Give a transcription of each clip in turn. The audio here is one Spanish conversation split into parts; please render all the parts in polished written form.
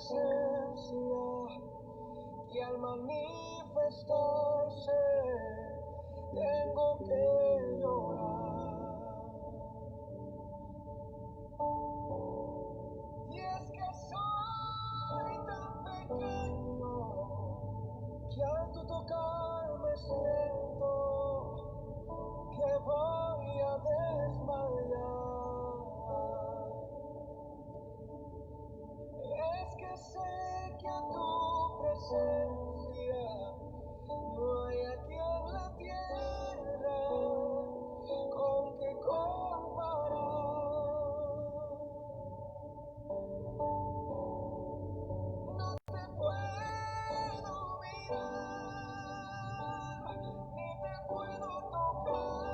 presencia y al manifestarse tengo que llorar. Y es que soy tan pequeño que al tu tocarme siento que voy a desmayar. Es que sé que a tu presencia no hay aquí en la tierra con que comparar. No te puedo mirar, ni te puedo tocar.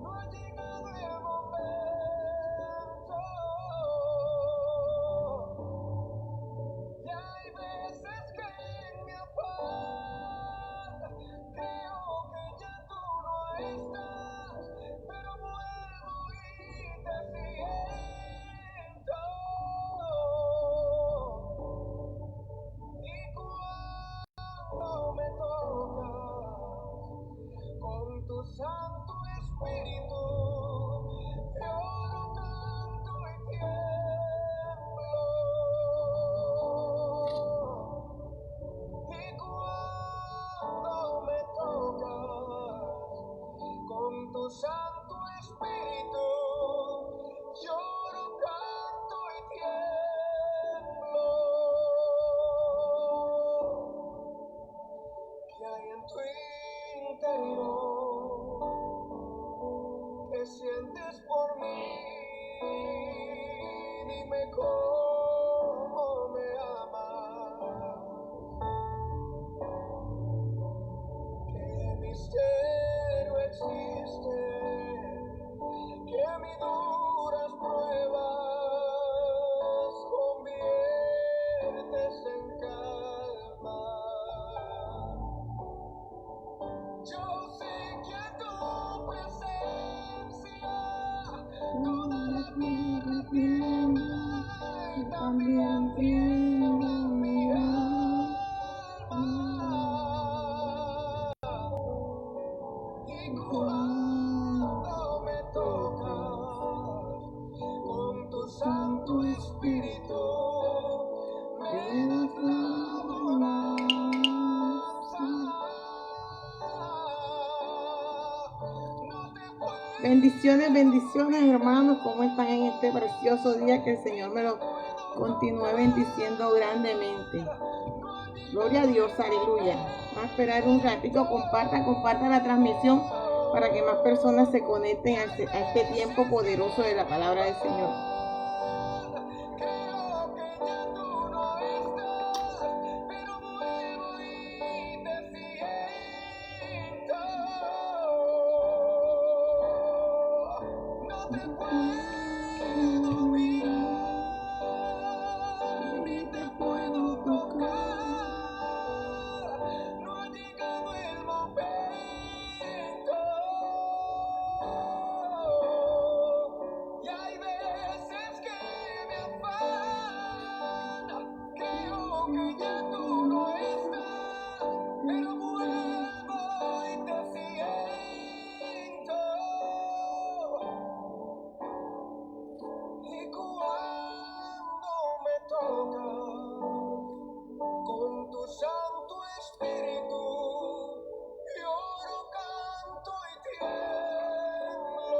No ha llegado el momento. Y hay veces que en mi afán creo que ya tú no estás, pero vuelvo y te siento. Y cuando me tocas con tu Santo Espíritu, lloro, canto y tiemblo. Y cuando me tocas con tu Santo Espíritu, lloro, canto y tiemblo. ¿Qué hay en tu interior? ¿Qué sientes por mí? Dime cómo me amas. ¿Qué misterio existe que a mis duras pruebas conviertes en calma? Yo sé que a tu presencia toda la tierra tiembla y también tiembla mi alma. Y cuando me tocas con tu Santo Espíritu, me das la bonanza. No te puedo. Bendiciones, bendiciones, hermanos. ¿Cómo están en este precioso día? Que el Señor me lo continúe bendiciendo grandemente. Gloria a Dios, aleluya. Vamos a esperar un ratito. Comparta la transmisión para que más personas se conecten a este tiempo poderoso de la palabra del Señor. Creo que ya tú no estás, pero vuelvo y te siento. No te puedo mirar, ni te puedo tocar. No ha llegado el momento. Y hay veces que me afana, creo que ya tú no estás, pero vuelvo y te siento. Y cuando me tocas con tu Santo Espíritu, lloro, canto y tiemblo.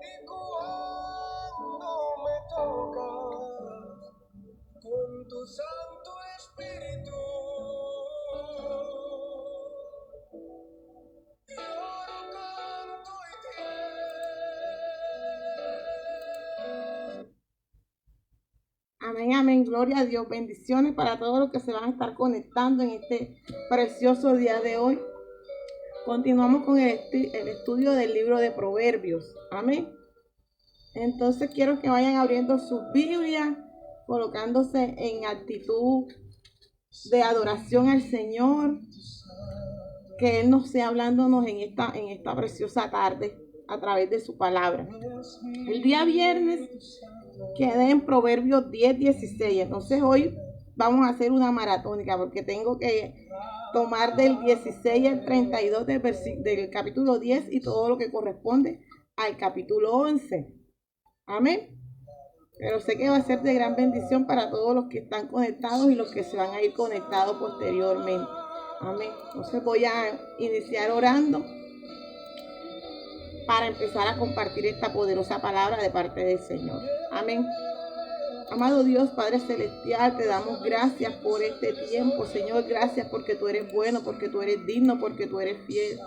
Y cuando me tocas con tu Santo Espíritu, lloro, canto y tiemblo. Amén, amén. Gloria a Dios. Bendiciones para todos los que se van a estar conectando en este precioso día de hoy. Continuamos con el estudio del libro de Proverbios. Amén. Entonces quiero que vayan abriendo sus Biblias, colocándose en actitud de adoración al Señor. Que Él nos sea hablándonos en esta preciosa tarde. a través de su palabra. El día viernes quedé en Proverbios 10:16. Entonces hoy vamos a hacer una maratónica porque tengo que tomar del 16 al 32 del capítulo 10 y todo lo que corresponde al capítulo 11. Amén. Pero sé que va a ser de gran bendición para todos los que están conectados y los que se van a ir conectados posteriormente. Amén. Entonces voy a iniciar orando para empezar a compartir esta poderosa palabra de parte del Señor. Amén. Amado Dios, Padre Celestial, te damos gracias por este tiempo, Señor. Gracias porque tú eres bueno, porque tú eres digno, porque tú eres fiel.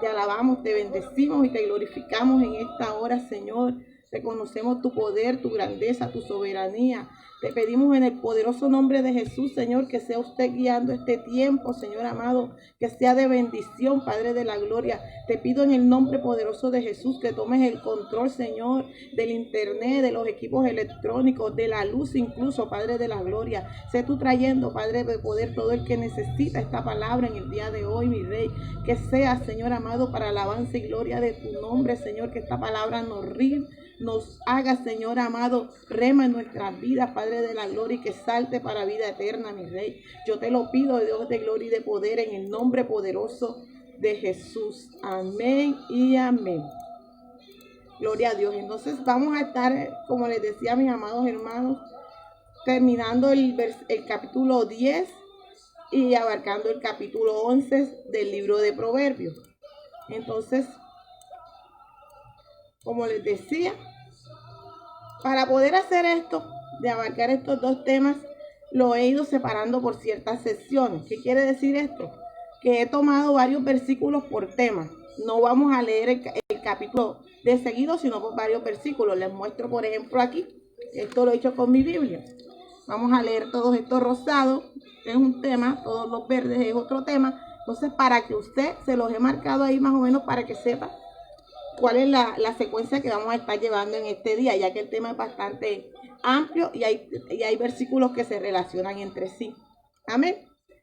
Te alabamos, te bendecimos y te glorificamos en esta hora, Señor. Reconocemos tu poder, tu grandeza, tu soberanía. Te pedimos en el poderoso nombre de Jesús, Señor, que sea usted guiando este tiempo, Señor amado, que sea de bendición, Padre de la gloria. Te pido en el nombre poderoso de Jesús que tomes el control, Señor, del internet, de los equipos electrónicos, de la luz incluso, Padre de la gloria. Sé tú trayendo, Padre de poder, todo el que necesita esta palabra en el día de hoy, mi Rey. Que sea, Señor amado, para alabanza y gloria de tu nombre, Señor, que esta palabra nos haga, Señor amado, rema en nuestras vidas, Padre de la gloria, y que salte para vida eterna, mi Rey. Yo te lo pido, Dios de gloria y de poder, en el nombre poderoso de Jesús. Amén y amén. Gloria a Dios. Entonces vamos a estar, como les decía, mis amados hermanos, terminando el capítulo 10 y abarcando el capítulo 11 del libro de Proverbios. Entonces, como les decía, para poder hacer esto, de abarcar estos dos temas, lo he ido separando por ciertas secciones. ¿Qué quiere decir esto? Que he tomado varios versículos por tema. No vamos a leer el capítulo de seguido, sino por varios versículos. Les muestro, por ejemplo, aquí. Esto lo he hecho con mi Biblia. Vamos a leer todos estos rosados, es un tema, todos los verdes es otro tema. Entonces, para que usted se los he marcado ahí más o menos para que sepa cuál es la secuencia que vamos a estar llevando en este día, ya que el tema es bastante amplio y hay versículos que se relacionan entre sí. Amén.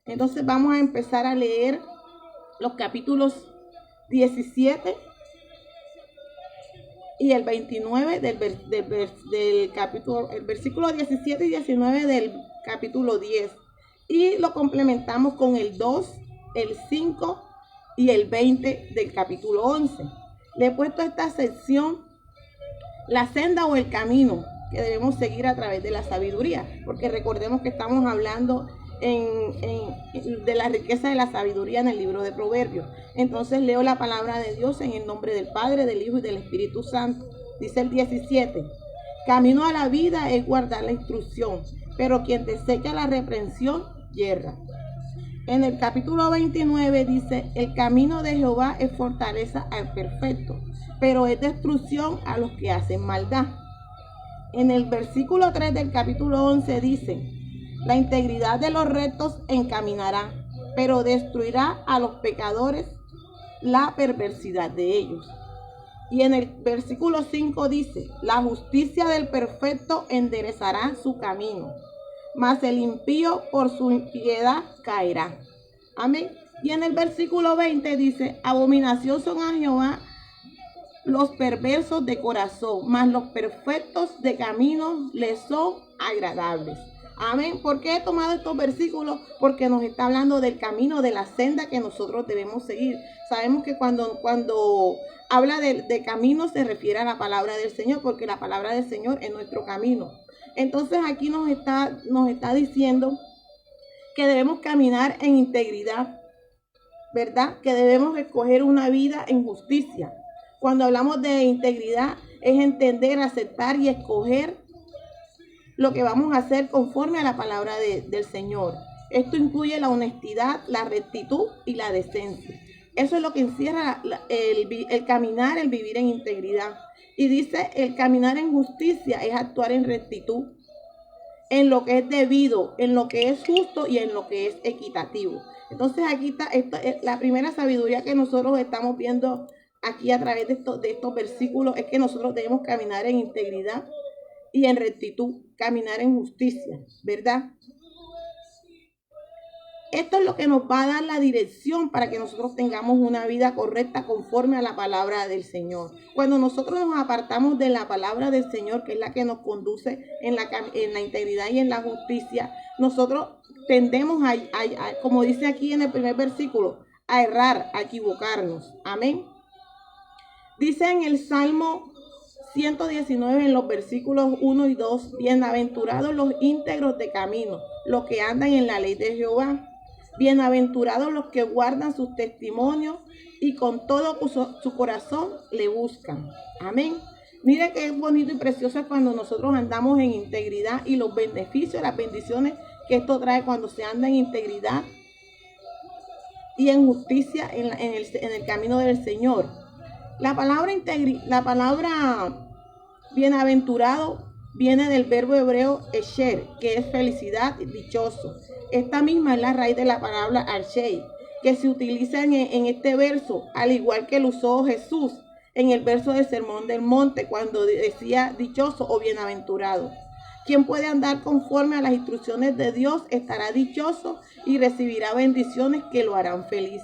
Entonces vamos a empezar a leer los capítulos 17 y el 29 del capítulo, el versículo 17 y 19 del capítulo 10. Y lo complementamos con el 2, el 5 y el 20 del capítulo 11. Le he puesto a esta sección la senda o el camino que debemos seguir a través de la sabiduría, porque recordemos que estamos hablando de la riqueza de la sabiduría en el libro de Proverbios. Entonces leo la palabra de Dios en el nombre del Padre, del Hijo y del Espíritu Santo. Dice el 17: camino a la vida es guardar la instrucción, pero quien desecha la reprensión yerra. En el capítulo 29 dice: el camino de Jehová es fortaleza al perfecto, pero es destrucción a los que hacen maldad. En el versículo 3 del capítulo 11 dice: la integridad de los rectos encaminará, pero destruirá a los pecadores la perversidad de ellos. Y en el versículo 5 dice: la justicia del perfecto enderezará su camino, mas el impío por su impiedad caerá. Amén. Y en el versículo 20 dice: abominación son a Jehová los perversos de corazón, mas los perfectos de camino les son agradables. Amén. ¿Por qué he tomado estos versículos? Porque nos está hablando del camino, de la senda que nosotros debemos seguir. Sabemos que cuando habla de camino se refiere a la palabra del Señor, porque la palabra del Señor es nuestro camino. Entonces aquí nos está diciendo que debemos caminar en integridad, ¿verdad? Que debemos escoger una vida en justicia. Cuando hablamos de integridad es entender, aceptar y escoger lo que vamos a hacer conforme a la palabra del Señor. Esto incluye la honestidad, la rectitud y la decencia. Eso es lo que encierra el caminar, el vivir en integridad. Y dice: el caminar en justicia es actuar en rectitud, en lo que es debido, en lo que es justo y en lo que es equitativo. Entonces aquí está la primera sabiduría que nosotros estamos viendo aquí a través de estos versículos, es que nosotros debemos caminar en integridad y en rectitud, caminar en justicia, ¿verdad? esto es lo que nos va a dar la dirección para que nosotros tengamos una vida correcta conforme a la palabra del Señor. Cuando nosotros nos apartamos de la palabra del Señor, que es la que nos conduce en la integridad y en la justicia, nosotros tendemos como dice aquí en el primer versículo, a errar, a equivocarnos. Amén. Dice en el Salmo 119 en los versículos 1 y 2, bienaventurados los íntegros de camino, los que andan en la ley de Jehová. Bienaventurados los que guardan sus testimonios y con todo su corazón le buscan. Amén. Mire qué bonito y precioso es cuando nosotros andamos en integridad y los beneficios, las bendiciones que esto trae cuando se anda en integridad y en justicia en el camino del Señor. La palabra bienaventurado viene del verbo hebreo esher, que es felicidad, dichoso. Esta misma es la raíz de la palabra arshei, que se utiliza en este verso, al igual que lo usó Jesús en el verso del Sermón del Monte, cuando decía dichoso o bienaventurado. Quien puede andar conforme a las instrucciones de Dios estará dichoso y recibirá bendiciones que lo harán feliz.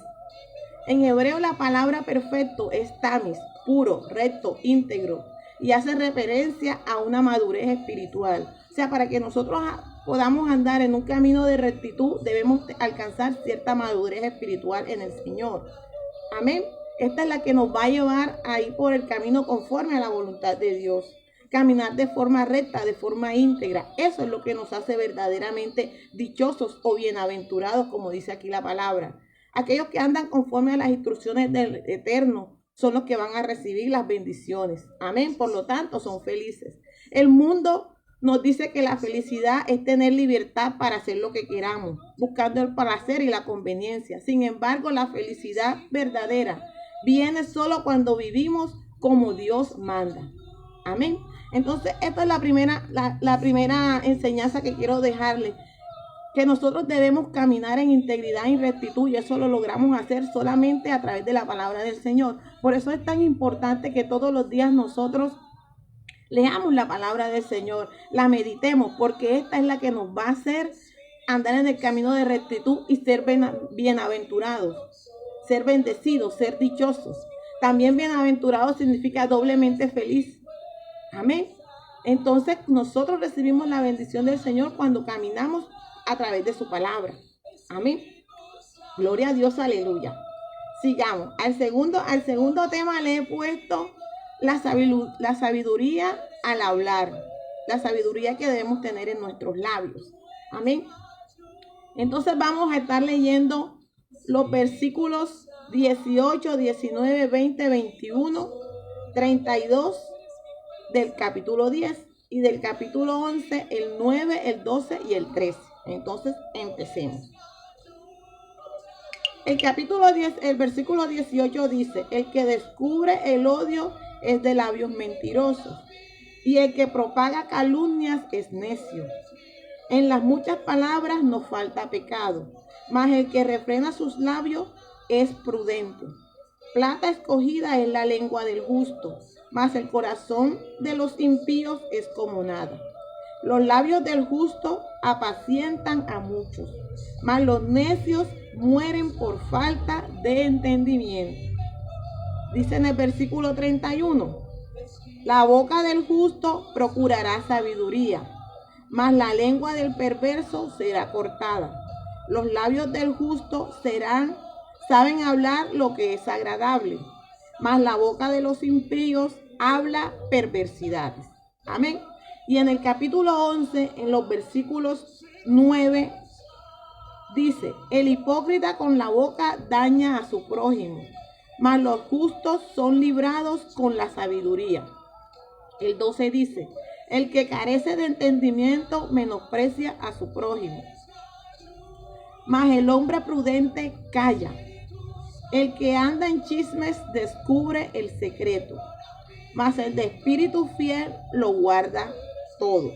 En hebreo la palabra perfecto es tamis, puro, recto, íntegro, y hace referencia a una madurez espiritual. O sea, para que nosotros podamos andar en un camino de rectitud, debemos alcanzar cierta madurez espiritual en el Señor. Amén. Esta es la que nos va a llevar a ir por el camino conforme a la voluntad de Dios. Caminar de forma recta, de forma íntegra. Eso es lo que nos hace verdaderamente dichosos o bienaventurados, como dice aquí la palabra. Aquellos que andan conforme a las instrucciones del Eterno son los que van a recibir las bendiciones. Amén. Por lo tanto, son felices. El mundo nos dice que la felicidad es tener libertad para hacer lo que queramos, buscando el placer y la conveniencia. Sin embargo, la felicidad verdadera viene solo cuando vivimos como Dios manda. Amén. Entonces, esta es la primera enseñanza que quiero dejarles. Que nosotros debemos caminar en integridad y rectitud, y eso lo logramos hacer solamente a través de la palabra del Señor. Por eso es tan importante que todos los días nosotros leamos la palabra del Señor, la meditemos, porque esta es la que nos va a hacer andar en el camino de rectitud y ser bienaventurados, ser bendecidos, ser dichosos. También bienaventurado significa doblemente feliz. Amén. Entonces nosotros recibimos la bendición del Señor cuando caminamos a través de su palabra. Amén. Gloria a Dios, aleluya. Sigamos. Al segundo tema le he puesto la sabiduría al hablar. La sabiduría que debemos tener en nuestros labios. Amén. Entonces vamos a estar leyendo los versículos 18, 19, 20, 21, 32 del capítulo 10 y del capítulo 11, el 9, el 12 y el 13. Entonces, empecemos. El capítulo 10, el versículo 18 dice: el que descubre el odio es de labios mentirosos, y el que propaga calumnias es necio. En las muchas palabras no falta pecado, mas el que refrena sus labios es prudente. Plata escogida es la lengua del justo, mas el corazón de los impíos es como nada. Los labios del justo apacientan a muchos, mas los necios mueren por falta de entendimiento. Dice en el versículo 31, la boca del justo procurará sabiduría, mas la lengua del perverso será cortada. Los labios del justo saben hablar lo que es agradable, mas la boca de los impíos habla perversidades. Amén. Y en el capítulo 11, en los versículos 9, dice: el hipócrita con la boca daña a su prójimo, mas los justos son librados con la sabiduría. El 12 dice: el que carece de entendimiento menosprecia a su prójimo, mas el hombre prudente calla. El que anda en chismes descubre el secreto, mas el de espíritu fiel lo guarda todo.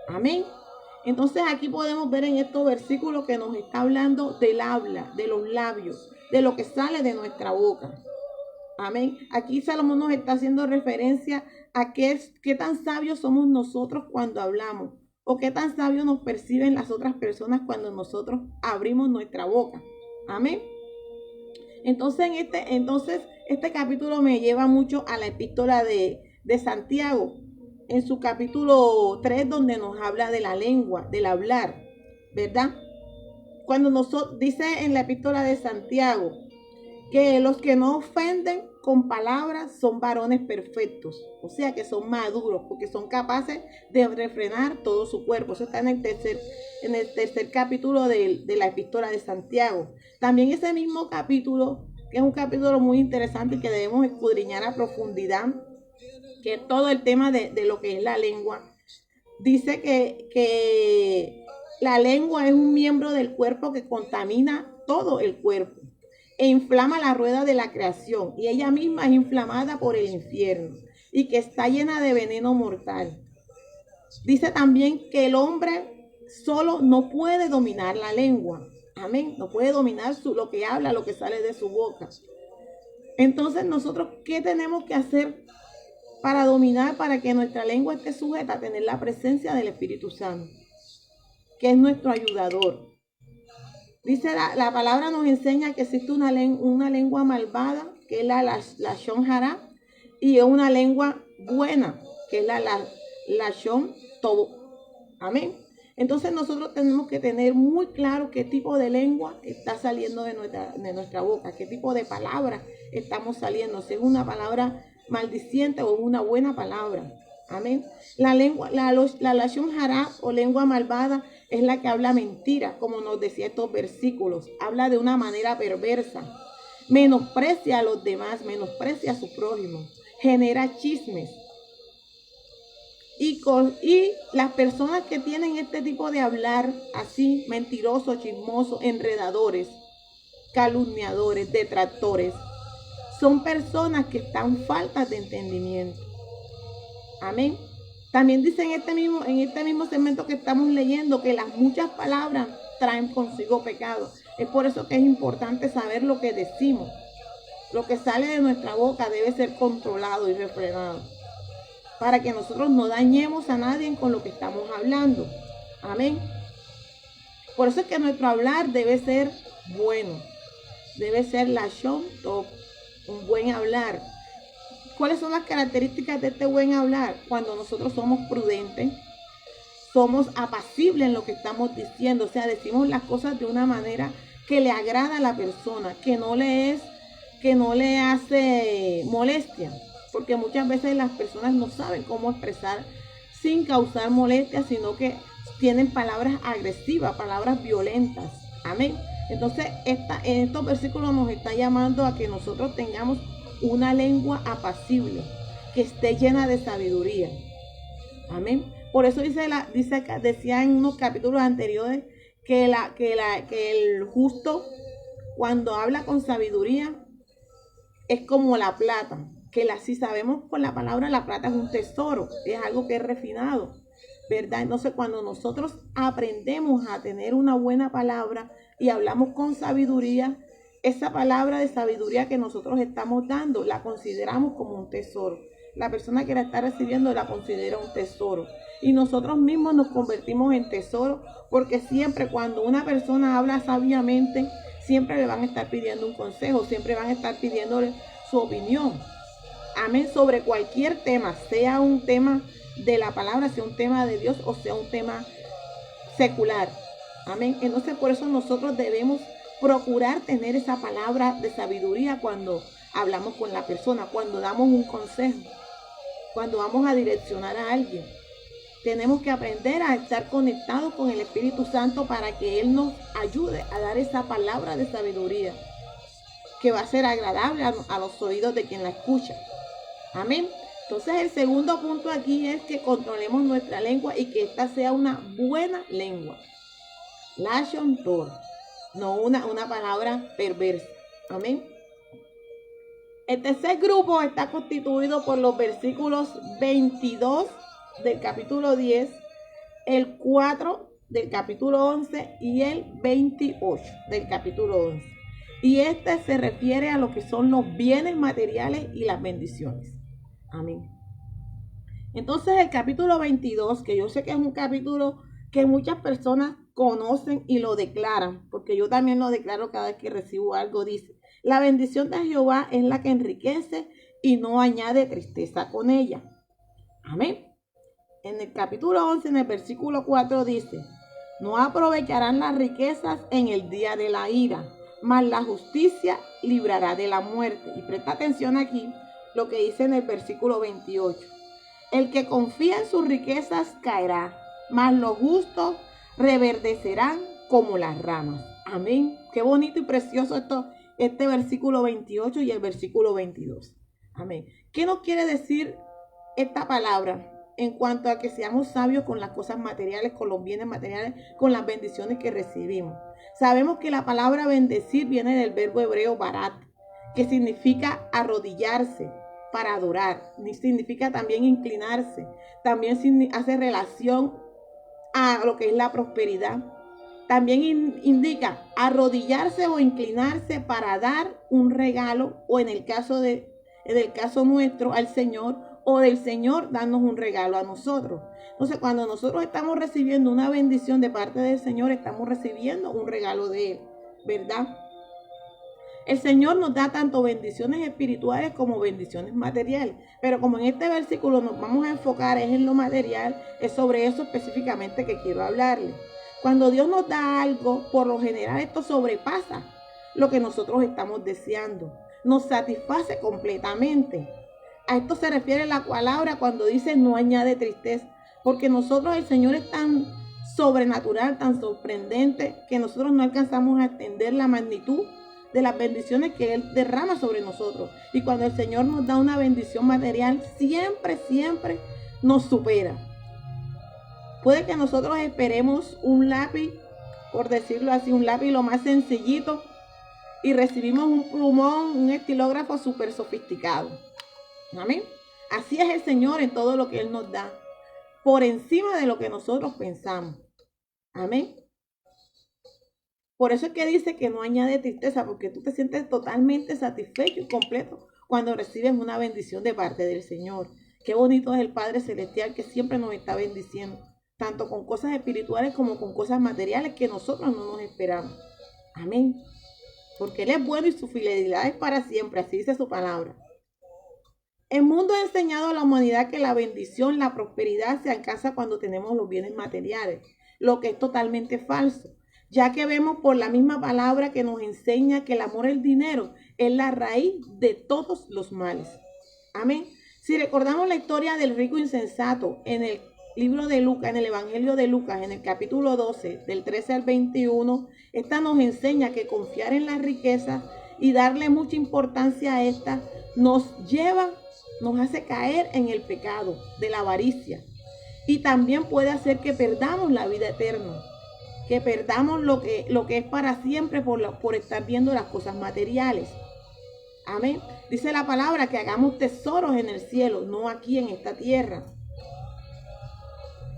Amén. Entonces aquí podemos ver en estos versículos que nos está hablando del habla, de los labios, de lo que sale de nuestra boca. Amén. Aquí Salomón nos está haciendo referencia a qué tan sabios somos nosotros cuando hablamos. ¿O qué tan sabio nos perciben las otras personas cuando nosotros abrimos nuestra boca? Amén. Entonces, este capítulo me lleva mucho a la epístola de Santiago, en su capítulo 3, donde nos habla de la lengua, del hablar, ¿verdad? Cuando dice en la epístola de Santiago que los que no ofenden con palabras son varones perfectos, o sea que son maduros, porque son capaces de refrenar todo su cuerpo. Eso está en el tercer capítulo de la epístola de Santiago. También ese mismo capítulo, que es un capítulo muy interesante y que debemos escudriñar a profundidad, que es todo el tema de lo que es la lengua, dice que la lengua es un miembro del cuerpo que contamina todo el cuerpo e inflama la rueda de la creación, y ella misma es inflamada por el infierno y que está llena de veneno mortal. Dice también que el hombre solo no puede dominar la lengua. Amén. No puede dominar lo que habla, lo que sale de su boca. Entonces, nosotros, ¿qué tenemos que hacer para dominar, para que nuestra lengua esté sujeta a tener la presencia del Espíritu Santo, que es nuestro ayudador? Dice la palabra nos enseña que existe una lengua malvada, que es la Lashon Hara, y es una lengua buena, que es la Lashon Tov. Amén. Entonces nosotros tenemos que tener muy claro qué tipo de lengua está saliendo de nuestra boca, qué tipo de palabra estamos saliendo, si es una palabra maldiciente o una buena palabra. Amén. La Lashon Hara o lengua malvada es la que habla mentira, como nos decía estos versículos. Habla de una manera perversa, menosprecia a los demás, menosprecia a su prójimo, genera chismes. Y las personas que tienen este tipo de hablar así, mentirosos, chismosos, enredadores, calumniadores, detractores, son personas que están faltas de entendimiento. Amén. También dice en este mismo segmento que estamos leyendo que las muchas palabras traen consigo pecado. Es por eso que es importante saber lo que decimos. Lo que sale de nuestra boca debe ser controlado y refrenado, para que nosotros no dañemos a nadie con lo que estamos hablando. Amén. Por eso es que nuestro hablar debe ser bueno. Debe ser Lashon Tov, un buen hablar. ¿Cuáles son las características de este buen hablar? Cuando nosotros somos prudentes, somos apacibles en lo que estamos diciendo, o sea, decimos las cosas de una manera que le agrada a la persona, que no le hace molestia, porque muchas veces las personas no saben cómo expresar sin causar molestia, sino que tienen palabras agresivas, palabras violentas. Amén. Entonces, en estos versículos nos está llamando a que nosotros tengamos una lengua apacible, que esté llena de sabiduría. Amén. Por eso decía en unos capítulos anteriores que el justo, cuando habla con sabiduría, es como la plata, si sabemos por la palabra, la plata es un tesoro, es algo que es refinado, ¿verdad? Entonces, cuando nosotros aprendemos a tener una buena palabra y hablamos con sabiduría, esa palabra de sabiduría que nosotros estamos dando, la consideramos como un tesoro. La persona que la está recibiendo la considera un tesoro. Y nosotros mismos nos convertimos en tesoro, porque siempre cuando una persona habla sabiamente, siempre le van a estar pidiendo un consejo, siempre van a estar pidiéndole su opinión. Amén, sobre cualquier tema, sea un tema de la palabra, sea un tema de Dios o sea un tema secular. Amén. Entonces, por eso nosotros debemos procurar tener esa palabra de sabiduría cuando hablamos con la persona, cuando damos un consejo, cuando vamos a direccionar a alguien. Tenemos que aprender a estar conectados con el Espíritu Santo para que Él nos ayude a dar esa palabra de sabiduría que va a ser agradable a los oídos de quien la escucha. Amén. Entonces, el segundo punto aquí es que controlemos nuestra lengua y que esta sea una buena lengua. Lashon Tov, no una palabra perversa. Amén. El tercer grupo está constituido por los versículos 22 del capítulo 10, el 4 del capítulo 11 y el 28 del capítulo 11. Y este se refiere a lo que son los bienes materiales y las bendiciones. Amén. Entonces el capítulo 22, que yo sé que es un capítulo que muchas personas conocen y lo declaran, porque yo también lo declaro cada vez que recibo algo, dice: la bendición de Jehová es la que enriquece y no añade tristeza con ella. Amén. En el capítulo 11, en el versículo 4 dice: no aprovecharán las riquezas en el día de la ira, mas la justicia librará de la muerte. Y presta atención aquí lo que dice en el versículo 28. El que confía en sus riquezas caerá, mas los justos reverdecerán como las ramas. Amén. Qué bonito y precioso este versículo 28 y el versículo 22. Amén. ¿Qué nos quiere decir esta palabra en cuanto a que seamos sabios con las cosas materiales, con los bienes materiales, con las bendiciones que recibimos? Sabemos que la palabra bendecir viene del verbo hebreo barat, que significa arrodillarse para adorar, significa también inclinarse, también hace relación a lo que es la prosperidad. También indica arrodillarse o inclinarse para dar un regalo, o en el caso nuestro, al Señor, o del Señor darnos un regalo a nosotros. Entonces, cuando nosotros estamos recibiendo una bendición de parte del Señor, estamos recibiendo un regalo de Él, ¿verdad? El Señor nos da tanto bendiciones espirituales como bendiciones materiales. Pero como en este versículo nos vamos a enfocar en lo material, es sobre eso específicamente que quiero hablarles. Cuando Dios nos da algo, por lo general esto sobrepasa lo que nosotros estamos deseando. Nos satisface completamente. A esto se refiere la palabra cuando dice no añade tristeza. Porque nosotros, el Señor es tan sobrenatural, tan sorprendente, que nosotros no alcanzamos a entender la magnitud de las bendiciones que Él derrama sobre nosotros. Y cuando el Señor nos da una bendición material, siempre nos supera. Puede que nosotros esperemos un lápiz, por decirlo así, un lápiz lo más sencillito, y recibimos un plumón, un estilógrafo súper sofisticado. Amén. Así es el Señor en todo lo que Él nos da, por encima de lo que nosotros pensamos. Amén. Por eso es que dice que no añade tristeza, porque tú te sientes totalmente satisfecho y completo cuando recibes una bendición de parte del Señor. Qué bonito es el Padre Celestial que siempre nos está bendiciendo, tanto con cosas espirituales como con cosas materiales que nosotros no nos esperamos. Amén. Porque Él es bueno y su fidelidad es para siempre, así dice su palabra. El mundo ha enseñado a la humanidad que la bendición, la prosperidad se alcanza cuando tenemos los bienes materiales, lo que es totalmente falso, ya que vemos por la misma palabra que nos enseña que el amor al dinero es la raíz de todos los males. Amén. Si recordamos la historia del rico insensato en el libro de Lucas, en el Evangelio de Lucas, en el capítulo 12, del 13 al 21, esta nos enseña que confiar en las riquezas y darle mucha importancia a esta nos hace caer en el pecado de la avaricia, y también puede hacer que perdamos la vida eterna, que perdamos lo que es para siempre por estar viendo las cosas materiales. Amén. Dice la palabra que hagamos tesoros en el cielo, no aquí en esta tierra.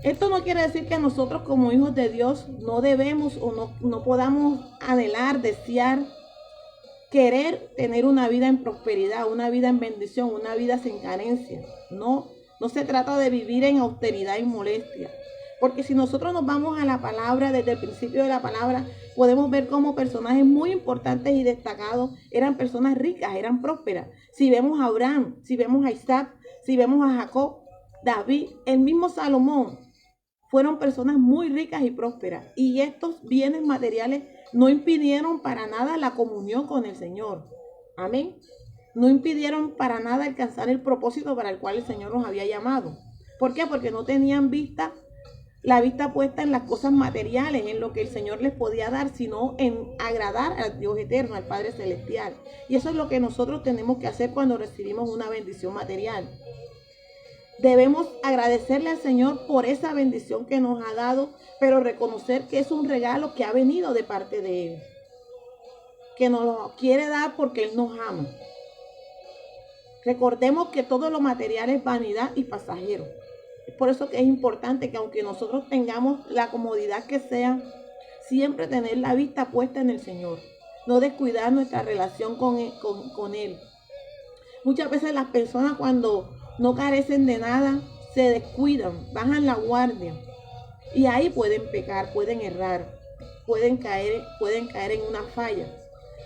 Esto no quiere decir que nosotros como hijos de Dios no debemos o no podamos anhelar, desear, querer tener una vida en prosperidad, una vida en bendición, una vida sin carencia. No se trata de vivir en austeridad y molestia. Porque si nosotros nos vamos a la palabra, desde el principio de la palabra, podemos ver cómo personajes muy importantes y destacados eran personas ricas, eran prósperas. Si vemos a Abraham, si vemos a Isaac, si vemos a Jacob, David, el mismo Salomón, fueron personas muy ricas y prósperas. Y estos bienes materiales no impidieron para nada la comunión con el Señor. Amén. No impidieron para nada alcanzar el propósito para el cual el Señor los había llamado. ¿Por qué? Porque no tenían la vista puesta en las cosas materiales, en lo que el Señor les podía dar, sino en agradar al Dios eterno, al Padre Celestial. Y eso es lo que nosotros tenemos que hacer cuando recibimos una bendición material. Debemos agradecerle al Señor por esa bendición que nos ha dado, pero reconocer que es un regalo que ha venido de parte de Él, que nos lo quiere dar porque Él nos ama. Recordemos que todo lo material es vanidad y pasajero. Es por eso que es importante que aunque nosotros tengamos la comodidad que sea, siempre tener la vista puesta en el Señor. No descuidar nuestra relación con Él. Muchas veces las personas cuando no carecen de nada, se descuidan, bajan la guardia y ahí pueden pecar, pueden errar, pueden caer en una falla.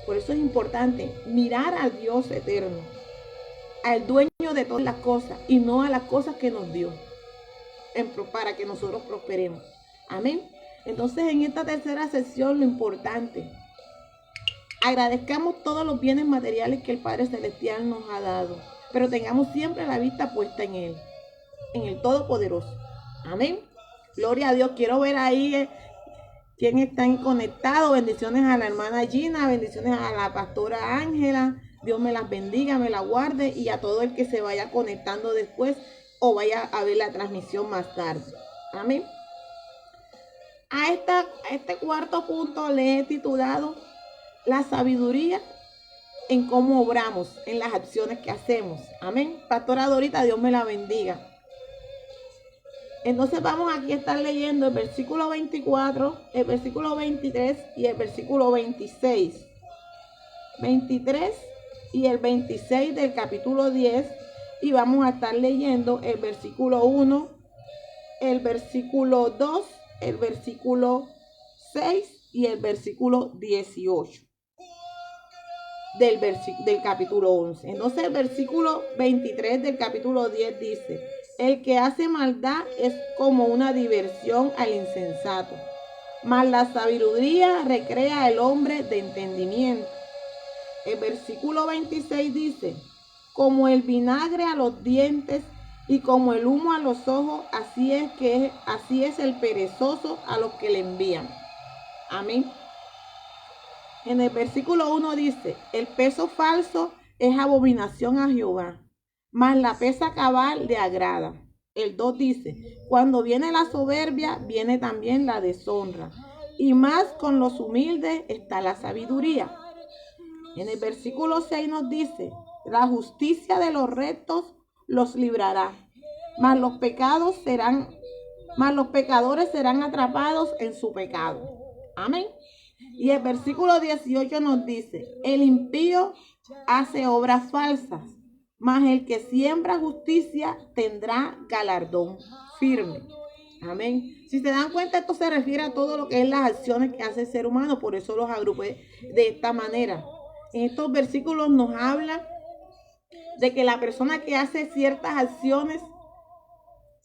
Por eso es importante mirar al Dios eterno, al dueño de todas las cosas y no a las cosas que nos dio para que nosotros prosperemos. Amén. Entonces, en esta tercera sesión, lo importante, agradezcamos todos los bienes materiales que el Padre Celestial nos ha dado, pero tengamos siempre la vista puesta en Él, en el Todopoderoso. Amén. Gloria a Dios. Quiero ver ahí quién están conectados. Bendiciones a la hermana Gina, bendiciones a la pastora Ángela. Dios me las bendiga, me la guarde, y a todo el que se vaya conectando después o vaya a ver la transmisión más tarde. Amén. A este cuarto punto le he titulado la sabiduría en cómo obramos, en las acciones que hacemos. Amén. Pastora Dorita, Dios me la bendiga. Entonces vamos aquí a estar leyendo el versículo 24, el versículo 23 y el versículo 26. 23 y el 26 del capítulo 10, y vamos a estar leyendo el versículo 1, el versículo 2, el versículo 6 y el versículo 18 del capítulo 11. Entonces el versículo 23 del capítulo 10 dice: el que hace maldad es como una diversión al insensato, mas la sabiduría recrea al hombre de entendimiento. El versículo 26 dice: como el vinagre a los dientes y como el humo a los ojos, así es el perezoso a los que le envían. Amén. En el versículo 1 dice: el peso falso es abominación a Jehová, mas la pesa cabal le agrada. El 2 dice: cuando viene la soberbia, viene también la deshonra, y más con los humildes está la sabiduría. En el versículo 6 nos dice: la justicia de los rectos los librará, mas los pecadores serán atrapados en su pecado. Amén. Y el versículo 18 nos dice: el impío hace obras falsas, mas el que siembra justicia tendrá galardón firme. Amén. Si se dan cuenta, esto se refiere a todo lo que es las acciones que hace el ser humano. Por eso los agrupé de esta manera. En estos versículos nos habla de que la persona que hace ciertas acciones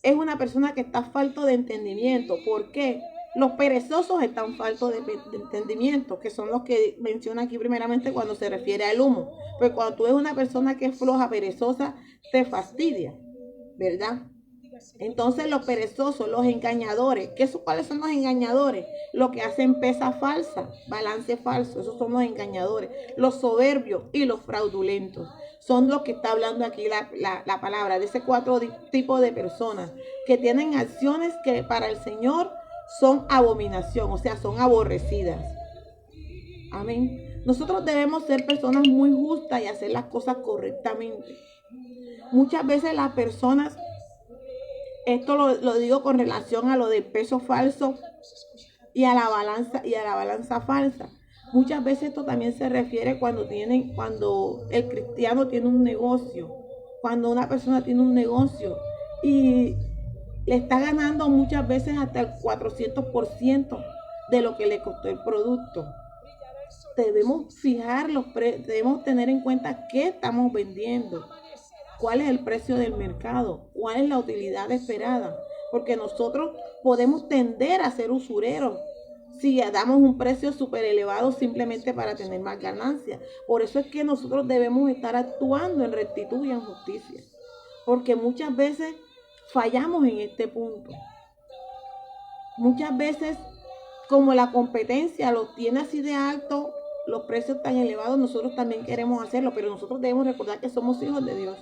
es una persona que está falto de entendimiento. ¿Por qué? Los perezosos están faltos de entendimiento, que son los que menciona aquí primeramente cuando se refiere al humo. Pues cuando tú eres una persona que es floja, perezosa, te fastidia, ¿verdad? Entonces los perezosos, los engañadores, ¿cuáles son los engañadores? Los que hacen pesa falsa, balance falso, esos son los engañadores. Los soberbios y los fraudulentos son los que está hablando aquí la palabra, de ese cuatro tipos de personas que tienen acciones que para el Señor son abominación, o sea, son aborrecidas. Amén. Nosotros debemos ser personas muy justas y hacer las cosas correctamente. Muchas veces las personas, esto lo digo con relación a lo del peso falso y a la balanza falsa. Muchas veces esto también se refiere cuando el cristiano tiene un negocio, cuando una persona tiene un negocio y le está ganando muchas veces hasta el 400% de lo que le costó el producto. Debemos debemos tener en cuenta qué estamos vendiendo, cuál es el precio del mercado, cuál es la utilidad esperada, porque nosotros podemos tender a ser usureros si damos un precio súper elevado simplemente para tener más ganancias. Por eso es que nosotros debemos estar actuando en rectitud y en justicia, porque muchas veces fallamos en este punto. Muchas veces, como la competencia lo tiene así de alto, los precios tan elevados, nosotros también queremos hacerlo, pero nosotros debemos recordar que somos hijos de Dios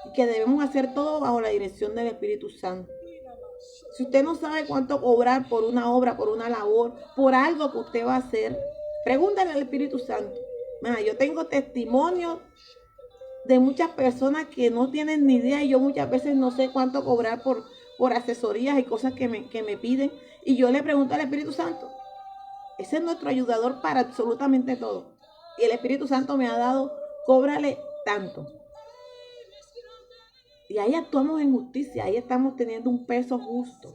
y que debemos hacer todo bajo la dirección del Espíritu Santo. Si usted no sabe cuánto cobrar por una obra, por una labor, por algo que usted va a hacer, pregúntale al Espíritu Santo. Yo tengo testimonio de muchas personas que no tienen ni idea, y yo muchas veces no sé cuánto cobrar por asesorías y cosas que me piden, y yo le pregunto al Espíritu Santo. Ese es nuestro ayudador para absolutamente todo, y el Espíritu Santo me ha dado: cóbrale tanto. Y ahí actuamos en justicia, ahí estamos teniendo un peso justo.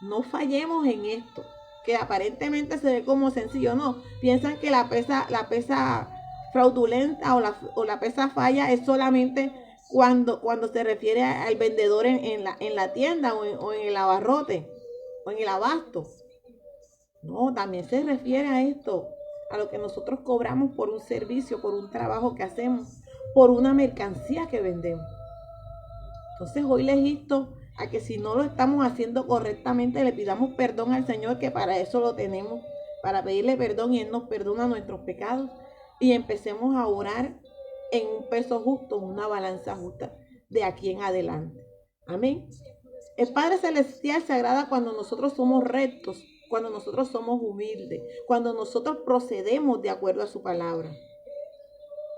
No fallemos en esto, que aparentemente se ve como sencillo, no. Piensan que la pesa fraudulenta o la pesa falla es solamente cuando se refiere al vendedor en la tienda o en el abarrote o en el abasto. No, también se refiere a esto, a lo que nosotros cobramos por un servicio, por un trabajo que hacemos, por una mercancía que vendemos. Entonces hoy les insto a que si no lo estamos haciendo correctamente, le pidamos perdón al Señor, que para eso lo tenemos, para pedirle perdón y Él nos perdona nuestros pecados, y empecemos a orar en un peso justo, en una balanza justa de aquí en adelante. Amén. El Padre Celestial se agrada cuando nosotros somos rectos, cuando nosotros somos humildes, cuando nosotros procedemos de acuerdo a su palabra.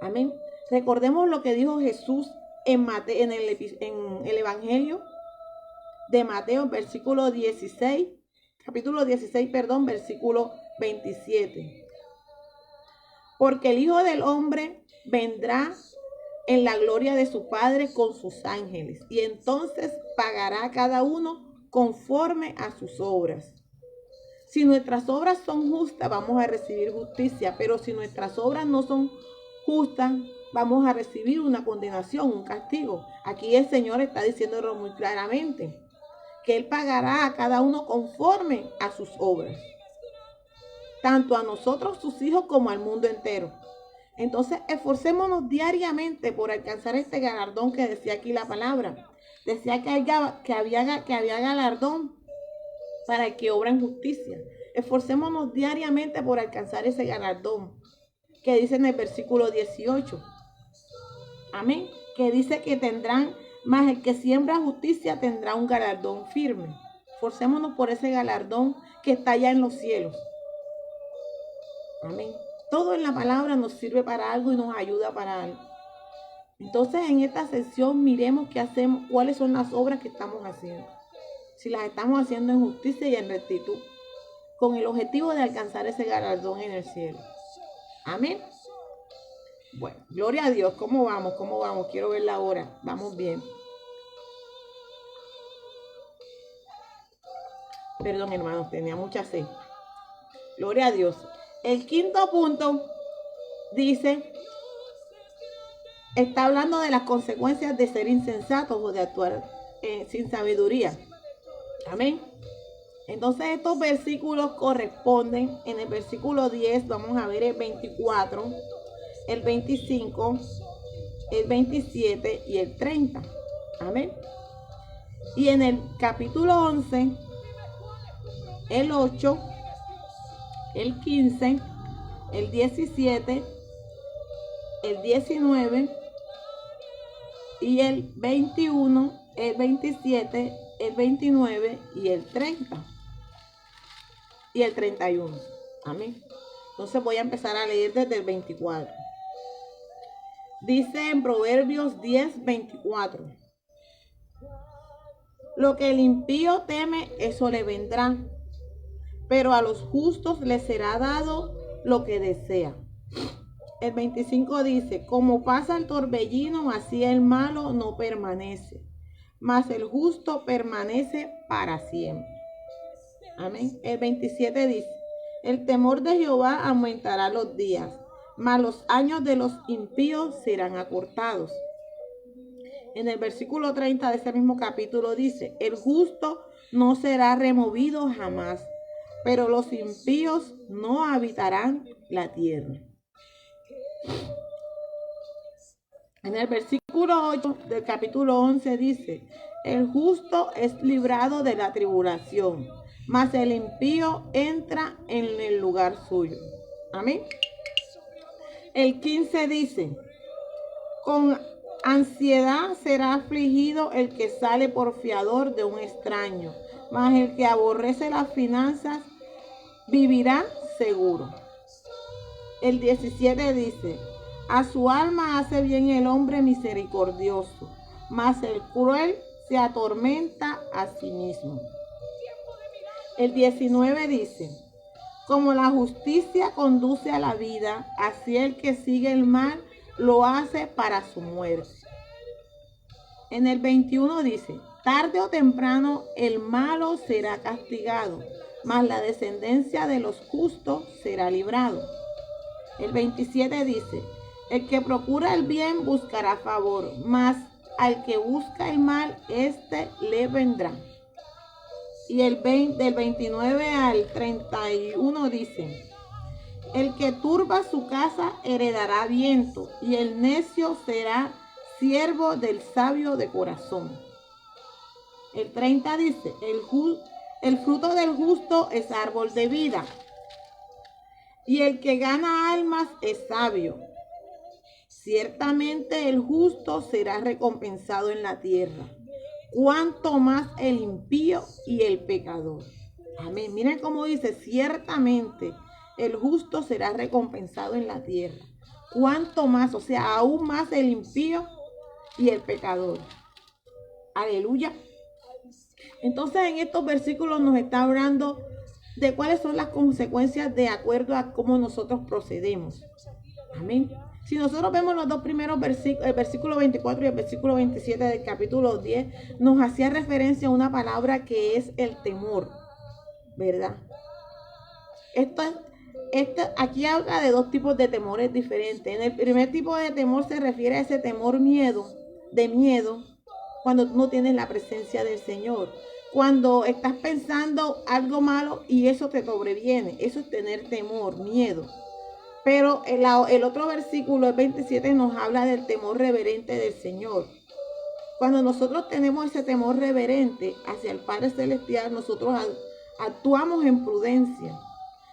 Amén. Recordemos lo que dijo Jesús en el Evangelio de Mateo, versículo 16, capítulo 16, perdón, versículo 27. Porque el Hijo del Hombre vendrá en la gloria de su Padre con sus ángeles, y entonces pagará a cada uno conforme a sus obras. Si nuestras obras son justas, vamos a recibir justicia, pero si nuestras obras no son justas, vamos a recibir una condenación, un castigo. Aquí el Señor está diciéndolo muy claramente, que Él pagará a cada uno conforme a sus obras, tanto a nosotros, sus hijos, como al mundo entero. Entonces, esforcémonos diariamente por alcanzar este galardón que decía aquí la palabra. Decía que había galardón para el que obra en justicia. Esforcémonos diariamente por alcanzar ese galardón que dice en el versículo 18. Amén. Que dice que tendrán, más el que siembra justicia tendrá un galardón firme. Esforcémonos por ese galardón que está allá en los cielos. Amén. Todo en la palabra nos sirve para algo y nos ayuda para algo. Entonces, en esta sección miremos qué hacemos, cuáles son las obras que estamos haciendo. Si las estamos haciendo en justicia y en rectitud, con el objetivo de alcanzar ese galardón en el cielo. Amén. Bueno, gloria a Dios. ¿Cómo vamos? ¿Cómo vamos? Quiero ver la hora. Vamos bien. Perdón, hermanos, tenía mucha sed. Gloria a Dios. El quinto punto dice, está hablando de las consecuencias de ser insensatos o de actuar sin sabiduría. Amén. Entonces estos versículos corresponden. En el versículo 10 vamos a ver el 24, el 25, el 27 y el 30. Amén. Y en el capítulo 11, el 8, el 15, el 17, el 19 y el 21, el 27, el 29 y el 30 y el 31. Amén. Entonces voy a empezar a leer desde el 24. Dice en Proverbios 10, 24. Lo que el impío teme, eso le vendrá, pero a los justos les será dado lo que desea. El 25 dice, como pasa el torbellino, así el malo no permanece, mas el justo permanece para siempre. Amén. El 27 dice, el temor de Jehová aumentará los días, mas los años de los impíos serán acortados. En el versículo 30 de ese mismo capítulo dice, el justo no será removido jamás, pero los impíos no habitarán la tierra. En el versículo 8 del capítulo 11 dice, el justo es librado de la tribulación, mas el impío entra en el lugar suyo. Amén. El 15 dice, con ansiedad será afligido el que sale por fiador de un extraño, mas el que aborrece las finanzas vivirá seguro. El 17 dice, a su alma hace bien el hombre misericordioso, mas el cruel se atormenta a sí mismo. El 19 dice, como la justicia conduce a la vida, así el que sigue el mal lo hace para su muerte. En el 21 dice, tarde o temprano el malo será castigado, mas la descendencia de los justos será librado. El 27 dice, el que procura el bien buscará favor, mas al que busca el mal, éste le vendrá. Y del 29 al 31 dice, el que turba su casa heredará viento, y el necio será siervo del sabio de corazón. El 30 dice, el fruto del justo es árbol de vida, y el que gana almas es sabio. Ciertamente el justo será recompensado en la tierra, cuanto más el impío y el pecador. Amén. Miren cómo dice, ciertamente el justo será recompensado en la tierra. Cuanto más, o sea, aún más el impío y el pecador. Aleluya. Entonces en estos versículos nos está hablando de cuáles son las consecuencias de acuerdo a cómo nosotros procedemos. Amén. Si nosotros vemos los dos primeros versículos, el versículo 24 y el versículo 27 del capítulo 10, nos hacía referencia a una palabra que es el temor, ¿verdad? Aquí habla de dos tipos de temores diferentes. En el primer tipo de temor se refiere a ese temor de miedo, cuando tú no tienes la presencia del Señor. Cuando estás pensando algo malo y eso te sobreviene, eso es tener temor, miedo. Pero el otro versículo, el 27, nos habla del temor reverente del Señor. Cuando nosotros tenemos ese temor reverente hacia el Padre Celestial, nosotros actuamos en prudencia.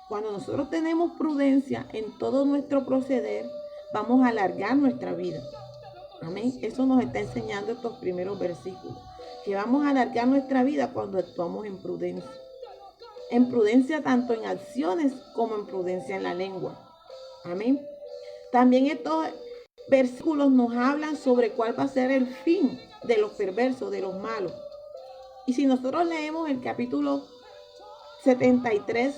Cuando nosotros tenemos prudencia en todo nuestro proceder, vamos a alargar nuestra vida. Amén. Eso nos está enseñando estos primeros versículos. Que vamos a alargar nuestra vida cuando actuamos en prudencia. En prudencia tanto en acciones como en prudencia en la lengua. Amén. También estos versículos nos hablan sobre cuál va a ser el fin de los perversos, de los malos. Y si nosotros leemos el capítulo 73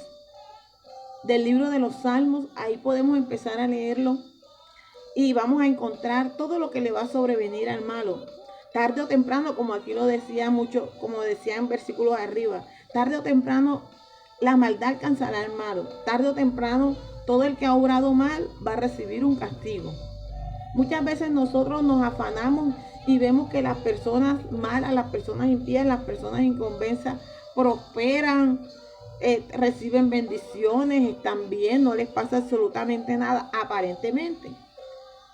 del libro de los Salmos, ahí podemos empezar a leerlo y vamos a encontrar todo lo que le va a sobrevenir al malo. Tarde o temprano, como aquí lo decía mucho, como decía en versículos arriba, tarde o temprano la maldad alcanzará al malo. Tarde o temprano todo el que ha obrado mal va a recibir un castigo. Muchas veces nosotros nos afanamos y vemos que las personas malas, las personas impías, las personas inconversas prosperan, reciben bendiciones, están bien, no les pasa absolutamente nada, aparentemente.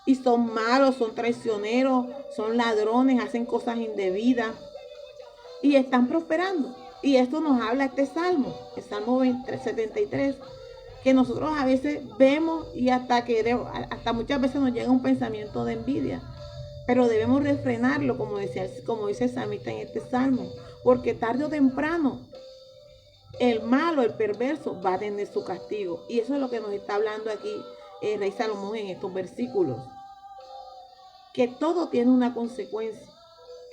Y son malos, son traicioneros, son ladrones, hacen cosas indebidas y están prosperando. Y esto nos habla este salmo, el Salmo 73, que nosotros a veces vemos y hasta muchas veces nos llega un pensamiento de envidia. Pero debemos refrenarlo, como dice el salmista en este salmo, porque tarde o temprano el malo, el perverso, va a tener su castigo. Y eso es lo que nos está hablando aquí el rey Salomón en estos versículos. Que todo tiene una consecuencia,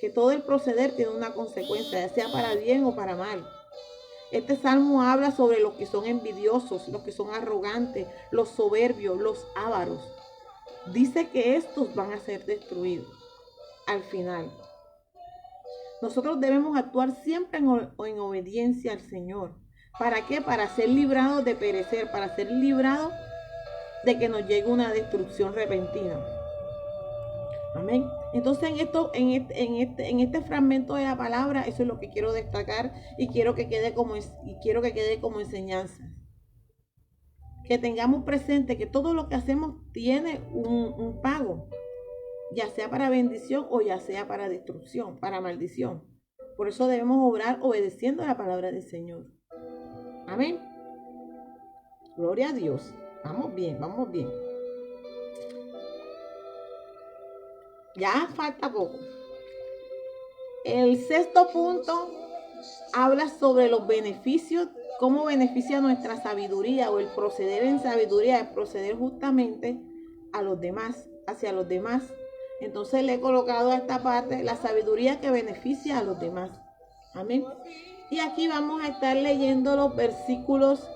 que todo el proceder tiene una consecuencia, ya sea para bien o para mal. Este salmo habla sobre los que son envidiosos, los que son arrogantes, los soberbios, los ávaros. Dice que estos van a ser destruidos al final. Nosotros debemos actuar siempre en obediencia al Señor. ¿Para qué? Para ser librados de perecer, para ser librados de que nos llegue una destrucción repentina. Amén. Entonces en este fragmento de la palabra, eso es lo que quiero destacar y quiero que quede como enseñanza. Que tengamos presente que todo lo que hacemos tiene un pago, ya sea para bendición o ya sea para destrucción, para maldición. Por eso debemos obrar obedeciendo la palabra del Señor. Amén. Gloria a Dios. Vamos bien, vamos bien. Ya falta poco. El sexto punto habla sobre los beneficios, cómo beneficia nuestra sabiduría o el proceder en sabiduría, el proceder justamente a los demás, hacia los demás. Entonces le he colocado a esta parte la sabiduría que beneficia a los demás. Amén. Y aquí vamos a estar leyendo los versículos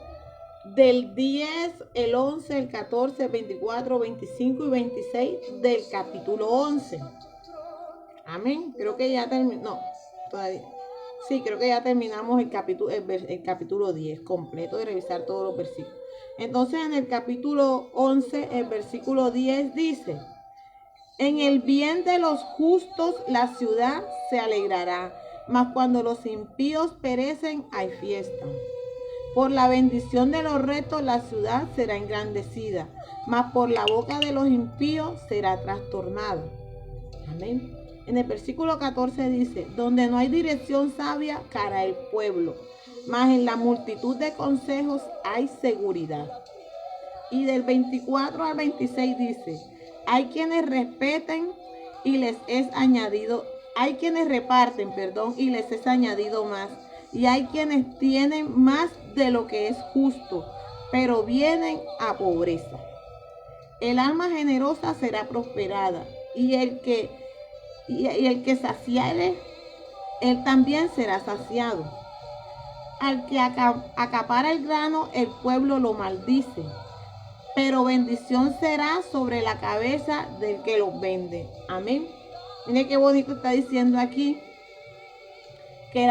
del 10, el 11, el 14, el 24, 25 y 26 del capítulo 11. Amén. Creo que ya terminó. No, todavía. Sí, creo que ya terminamos el capítulo 10 completo de revisar todos los versículos. Entonces en el capítulo 11, el versículo 10 dice: en el bien de los justos la ciudad se alegrará, mas cuando los impíos perecen hay fiesta. Por la bendición de los rectos la ciudad será engrandecida, mas por la boca de los impíos será trastornada. Amén. En el versículo 14 dice: donde no hay dirección sabia, caerá el pueblo, mas en la multitud de consejos hay seguridad. Y del 24 al 26 dice: hay quienes respeten y les es añadido, hay quienes reparten, y les es añadido más. Y hay quienes tienen más de lo que es justo, pero vienen a pobreza. El alma generosa será prosperada, y el que saciare, él también será saciado. Al que acapara el grano, el pueblo lo maldice, pero bendición será sobre la cabeza del que los vende. Amén. Mire qué bonito está diciendo aquí, que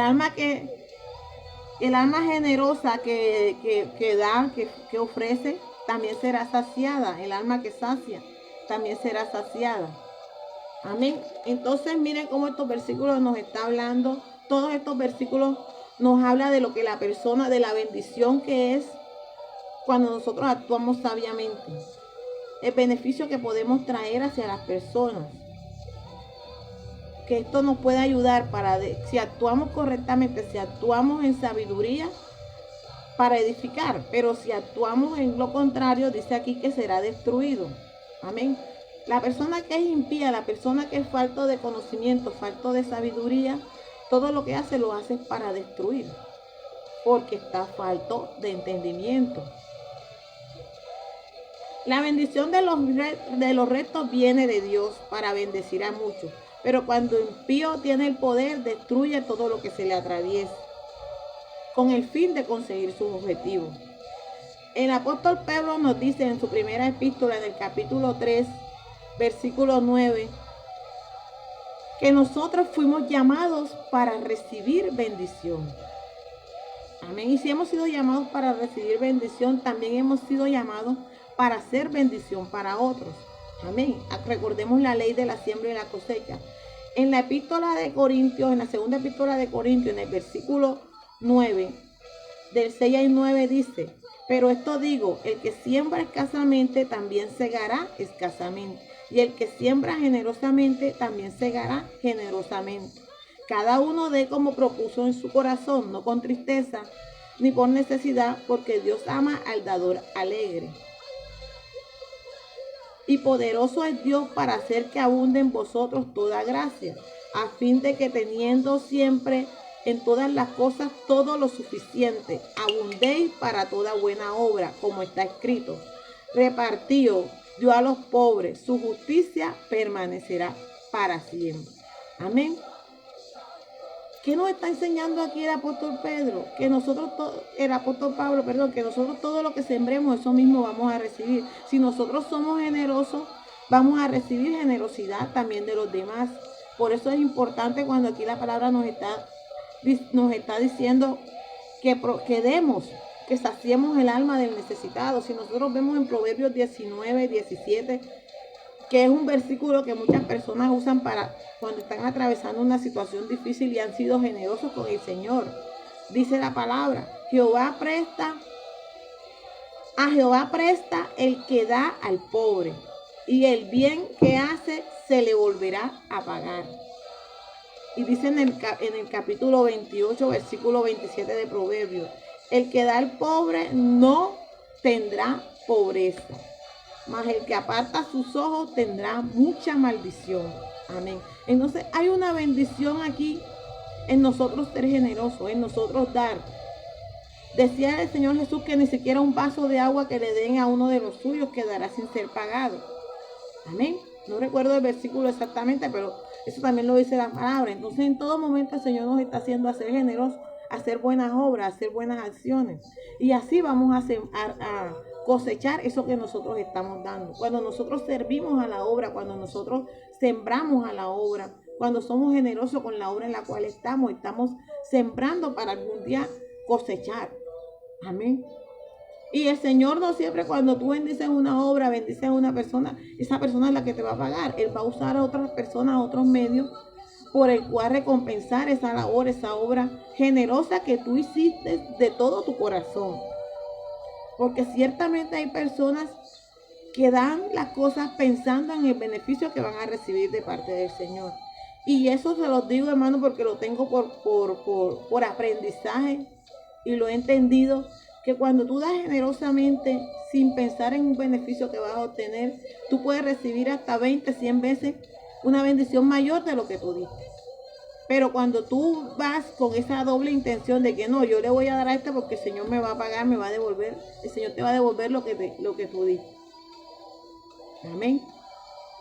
el alma generosa que da, que ofrece, también será saciada. El alma que sacia también será saciada. Amén. Entonces miren cómo estos versículos nos está hablando. Todos estos versículos nos habla de lo que la persona, de la bendición que es cuando nosotros actuamos sabiamente. El beneficio que podemos traer hacia las personas. Que esto nos puede ayudar si actuamos correctamente, si actuamos en sabiduría, para edificar. Pero si actuamos en lo contrario, dice aquí que será destruido. Amén. La persona que es impía, la persona que es falto de conocimiento, falto de sabiduría, todo lo que hace lo hace para destruir, porque está falto de entendimiento. La bendición de los rectos viene de Dios para bendecir a muchos, pero cuando el impío tiene el poder, destruye todo lo que se le atraviesa, con el fin de conseguir sus objetivos. El apóstol Pedro nos dice en su primera epístola, en el capítulo 3, versículo 9, que nosotros fuimos llamados para recibir bendición. Amén. Y si hemos sido llamados para recibir bendición, también hemos sido llamados para hacer bendición para otros. Amén. Recordemos la ley de la siembra y la cosecha. En la epístola de Corintios, en la segunda epístola de Corintios, en el versículo 9, del 6 al 9 dice: pero esto digo, el que siembra escasamente también segará escasamente, y el que siembra generosamente también segará generosamente. Cada uno dé como propuso en su corazón, no con tristeza ni por necesidad, porque Dios ama al dador alegre. Y poderoso es Dios para hacer que abunde en vosotros toda gracia, a fin de que teniendo siempre en todas las cosas todo lo suficiente, abundéis para toda buena obra, como está escrito: repartió, dio a los pobres, su justicia permanecerá para siempre. Amén. ¿Qué nos está enseñando aquí el apóstol Pedro? Que nosotros, el apóstol Pablo, que nosotros todo lo que sembremos, eso mismo vamos a recibir. Si nosotros somos generosos, vamos a recibir generosidad también de los demás. Por eso es importante cuando aquí la palabra nos está diciendo que demos, que saciemos el alma del necesitado. Si nosotros vemos en Proverbios 19, 17, que es un versículo que muchas personas usan para cuando están atravesando una situación difícil y han sido generosos con el Señor. Dice la palabra: a Jehová presta el que da al pobre, y el bien que hace se le volverá a pagar. Y dice en el capítulo 28, versículo 27 de Proverbios: el que da al pobre no tendrá pobreza, mas el que aparta sus ojos tendrá mucha maldición. Amén. Entonces hay una bendición aquí en nosotros ser generosos, en nosotros dar. Decía el Señor Jesús que ni siquiera un vaso de agua que le den a uno de los suyos quedará sin ser pagado. Amén. No recuerdo el versículo exactamente, pero eso también lo dice la palabra. Entonces en todo momento el Señor nos está haciendo a ser generosos, a hacer buenas obras, a hacer buenas acciones. Y así vamos a cosechar eso que nosotros estamos dando. Cuando nosotros servimos a la obra, cuando nosotros sembramos a la obra, Cuando somos generosos con la obra en la cual estamos sembrando para algún día cosechar. Amén. Y el Señor no siempre cuando tú bendices una obra, bendices a una persona, esa persona es la que te va a pagar. Él va a usar a otras personas, a otros medios, por el cual recompensar esa labor, esa obra generosa que tú hiciste de todo tu corazón. Porque ciertamente hay personas que dan las cosas pensando en el beneficio que van a recibir de parte del Señor. Y eso se los digo, hermano, porque lo tengo por aprendizaje y lo he entendido, que cuando tú das generosamente sin pensar en un beneficio que vas a obtener, tú puedes recibir hasta 20, 100 veces una bendición mayor de lo que tú diste. Pero cuando tú vas con esa doble intención de que no, yo le voy a dar a esta porque el Señor me va a pagar, me va a devolver, el Señor te va a devolver lo que tú diste. Amén.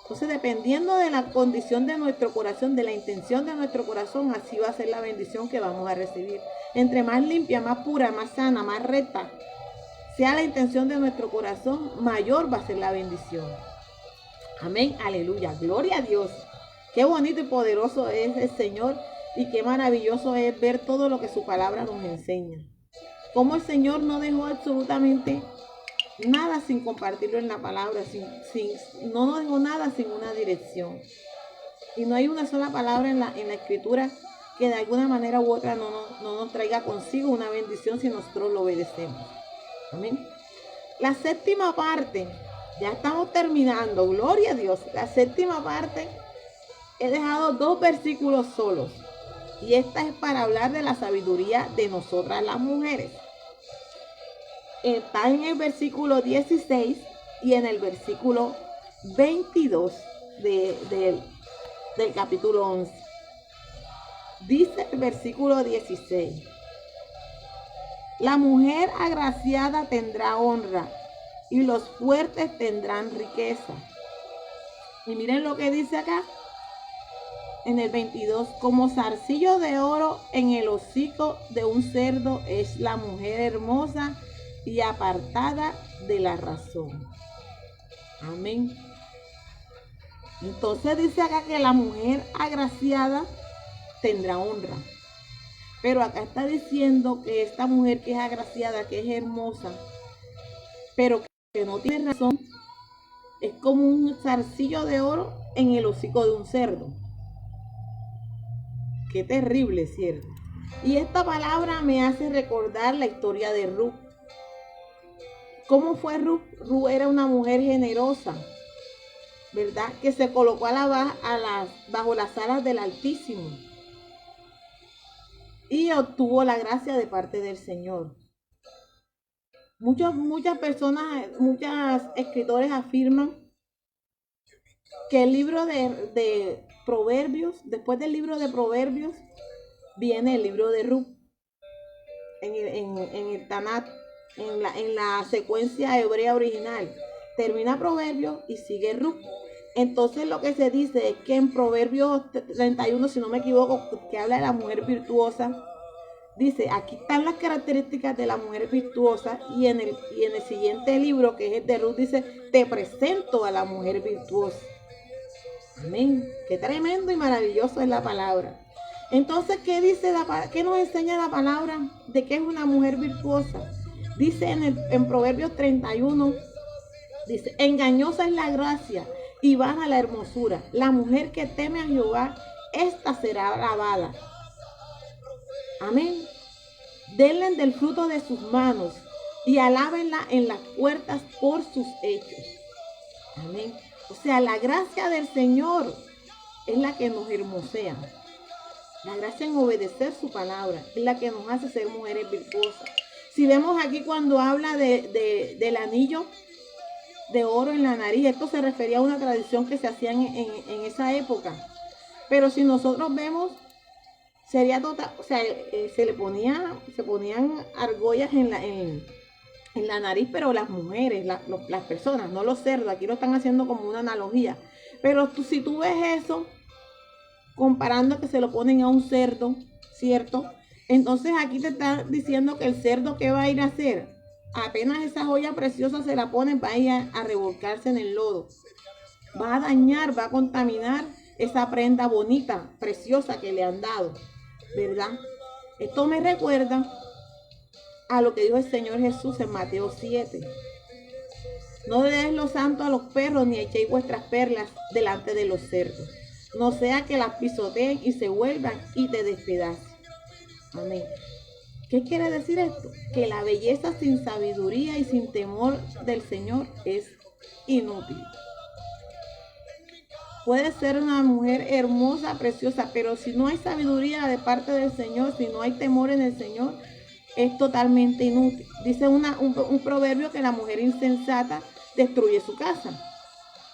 Entonces, dependiendo de la condición de nuestro corazón, de la intención de nuestro corazón, así va a ser la bendición que vamos a recibir. Entre más limpia, más pura, más sana, más recta sea la intención de nuestro corazón, mayor va a ser la bendición. Amén, aleluya, gloria a Dios. Qué bonito y poderoso es el Señor y qué maravilloso es ver todo lo que su palabra nos enseña. Cómo el Señor no dejó absolutamente nada sin compartirlo en la palabra, no nos dejó nada sin una dirección. Y no hay una sola palabra en la escritura que de alguna manera u otra no nos traiga consigo una bendición si nosotros lo obedecemos. Amén. La séptima parte, ya estamos terminando, gloria a Dios. La séptima parte, he dejado 2 versículos solos. Y esta es para hablar de la sabiduría de nosotras las mujeres. Está en el versículo 16 y en el versículo 22 del capítulo 11. Dice el versículo 16: la mujer agraciada tendrá honra y los fuertes tendrán riqueza. Y miren lo que dice acá en el 22: como zarcillo de oro en el hocico de un cerdo es la mujer hermosa y apartada de la razón. Amén. Entonces dice acá que la mujer agraciada tendrá honra. Pero acá está diciendo que esta mujer que es agraciada, que es hermosa, pero que no tiene razón, es como un zarcillo de oro en el hocico de un cerdo. Qué terrible, ¿cierto? Y esta palabra me hace recordar la historia de Ruth. ¿Cómo fue Ruth? Ruth era una mujer generosa, ¿verdad? Que se colocó bajo las alas del Altísimo y obtuvo la gracia de parte del Señor. Muchas personas, muchos escritores afirman que el libro de Proverbios, después del libro de Proverbios, viene el libro de Ruth en el Tanat. En la secuencia hebrea original termina Proverbios y sigue Ruth. Entonces lo que se dice es que en Proverbios 31, si no me equivoco, que habla de la mujer virtuosa, dice, aquí están las características de la mujer virtuosa, y en el siguiente libro, que es el de Ruth, dice, te presento a la mujer virtuosa. Amén. Qué tremendo y maravilloso es la palabra. Entonces, ¿qué nos enseña la palabra de qué es una mujer virtuosa? Dice en Proverbios 31, dice, engañosa es la gracia y vana la hermosura. La mujer que teme a Jehová, esta será alabada. Amén. Denle del fruto de sus manos y alábenla en las puertas por sus hechos. Amén. O sea, la gracia del Señor es la que nos hermosea. La gracia en obedecer su palabra es la que nos hace ser mujeres virtuosas. Si vemos aquí cuando habla del anillo de oro en la nariz, esto se refería a una tradición que se hacía en esa época. Pero si nosotros vemos, sería total, o sea, se ponían argollas en la nariz, pero las mujeres, las personas, no los cerdos. Aquí lo están haciendo como una analogía. Pero si tú ves eso, comparando que se lo ponen a un cerdo, ¿cierto? Entonces aquí te está diciendo que el cerdo, ¿qué va a ir a hacer? Apenas esa joya preciosa se la ponen, va a ir a revolcarse en el lodo. Va a dañar, va a contaminar esa prenda bonita, preciosa que le han dado, ¿verdad? Esto me recuerda a lo que dijo el Señor Jesús en Mateo 7. No deis lo santo a los perros, ni echéis vuestras perlas delante de los cerdos, no sea que las pisoteen y se vuelvan y te despedacen. Amén. ¿Qué quiere decir esto? Que la belleza sin sabiduría y sin temor del Señor es inútil. Puede ser una mujer hermosa, preciosa, pero si no hay sabiduría de parte del Señor, si no hay temor en el Señor, es totalmente inútil. Dice un proverbio que la mujer insensata destruye su casa.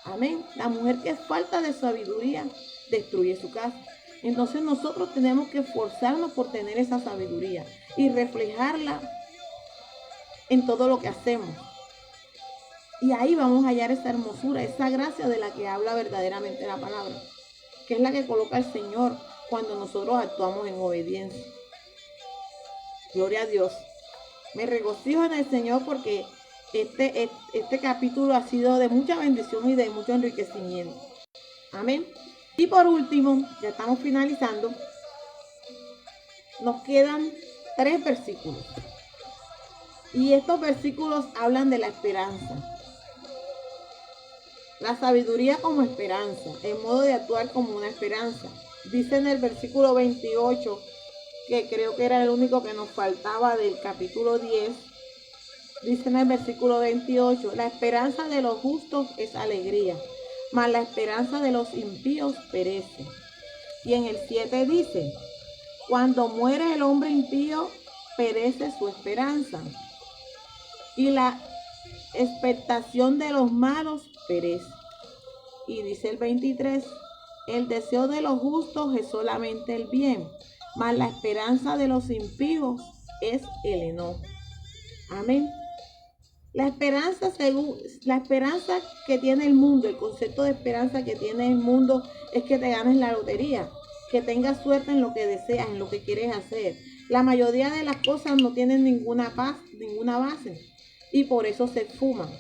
Amén. La mujer que es falta de sabiduría destruye su casa. Entonces nosotros tenemos que esforzarnos por tener esa sabiduría y reflejarla en todo lo que hacemos. Y ahí vamos a hallar esa hermosura, esa gracia de la que habla verdaderamente la palabra, que es la que coloca el Señor cuando nosotros actuamos en obediencia. Gloria a Dios. Me regocijo en el Señor porque este capítulo ha sido de mucha bendición y de mucho enriquecimiento. Amén. Y por último, ya estamos finalizando, nos quedan 3 versículos. Y estos versículos hablan de la esperanza. La sabiduría como esperanza, el modo de actuar como una esperanza. Dice en el versículo 28, que creo que era el único que nos faltaba del capítulo 10. Dice en el versículo 28, la esperanza de los justos es alegría, mas la esperanza de los impíos perece. Y en el 7 dice, cuando muere el hombre impío, perece su esperanza, y la expectación de los malos perece. Y dice el 23, el deseo de los justos es solamente el bien, mas la esperanza de los impíos es el enojo. Amén. La esperanza que tiene el mundo, el concepto de esperanza que tiene el mundo es que te ganes la lotería, que tengas suerte en lo que deseas, en lo que quieres hacer. La mayoría de las cosas no tienen ninguna paz, ninguna base, y por eso se esfuman.